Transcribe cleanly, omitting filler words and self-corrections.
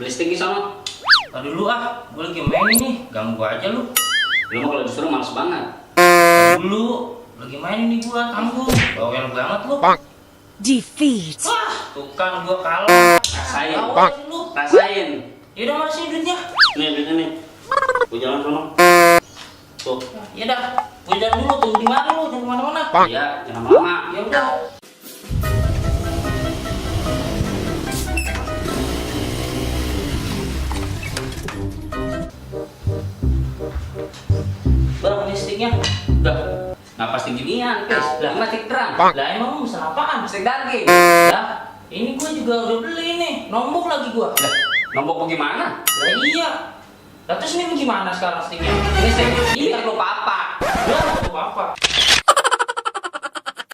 beli stick di sana. Tadi dulu ah, gue lagi main nih, ganggu aja lu. Lu mah kalau disuruh males banget. Dulu lagi main ini gua tanggung, bawel banget lu. Defeat. Wah, tuh kan gua kalah. Rasain. Tahu aja lu. Rasain. Yaudah mana sih duitnya? Nih duitnya nih. Gua jalan sono. Tuh. Ya dah, gua jalan dulu, tunggu di mana lu, jangan kemana-mana. Iya, jangan lama. Ya udah. Bang, ini sticknya. Udah. Ngapa stick ginian, Pis? Lah mah stick terang. Lah emang lu pesan apaan? Stick daging. Lah, ini gua juga udah beli nih, nombok lagi gua. Lah, nombok bagaimana? Lah iya. Lah terus ini gimana sekarang sticknya? Ini stick. Iya. Ini lupa apa? Lah, apa?